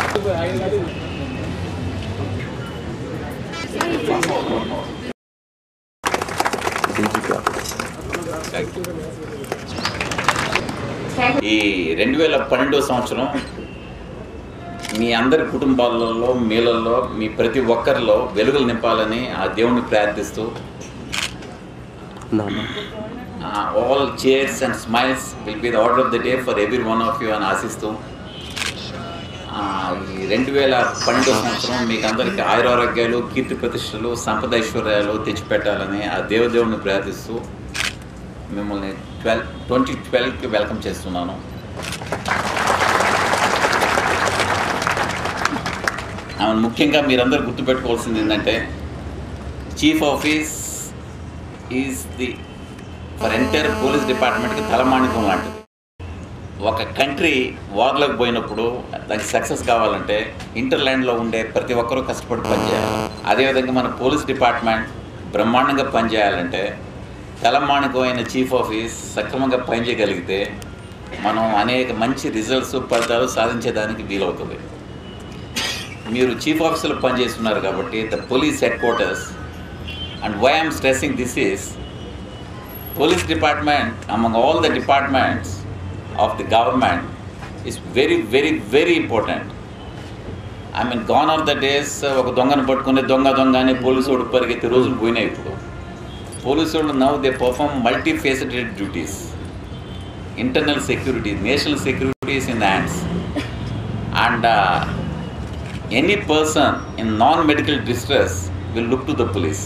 ఈ 2012 సంవత్సరం మీ అందరి కుటుంబాలలో మీలలో మీ ప్రతి ఒక్కరిలో వెలుగులు నింపాలని ఆ దేవుణ్ణి ప్రార్థిస్తూ all cheers and smiles will be the order of the day for every one of you అని ఆశిస్తూ ఈ 2012 సంవత్సరం మీకు అందరికీ ఆయురారోగ్యాలు కీర్తి ప్రతిష్టలు సంపద ఐశ్వర్యాలు తెచ్చిపెట్టాలని ఆ దేవుడిని ప్రార్థిస్తూ మిమ్మల్ని 2012కి వెల్కమ్ చేస్తున్నాను. ముఖ్యంగా మీరందరూ గుర్తుపెట్టుకోవాల్సింది ఏంటంటే chief office is the for entire police డిపార్ట్మెంట్కి తలమానికం లాంటిది. ఒక కంట్రీ వార్లోకి పోయినప్పుడు దానికి సక్సెస్ కావాలంటే ఇంటర్లాండ్లో ఉండే ప్రతి ఒక్కరూ కష్టపడి పనిచేయాలి. అదేవిధంగా మన పోలీస్ డిపార్ట్మెంట్ బ్రహ్మాండంగా పనిచేయాలంటే తలమానికం అయిన చీఫ్ ఆఫీస్ సక్రమంగా పనిచేయగలిగితే మనం అనేక మంచి రిజల్ట్స్ ఫలితాలు సాధించేదానికి వీలవుతుంది. మీరు చీఫ్ ఆఫీసులో పనిచేస్తున్నారు కాబట్టి the police headquarters and why I'm stressing this is police department among all the departments of the government is very very very important. I mean gone are the days oka donganu pattukone donga ani police odu parigetti rojulu poyinayi. Ippudu police odu now they perform multifaceted duties. Internal security, national security is in the hands, and any person in non-medical distress will look to the police.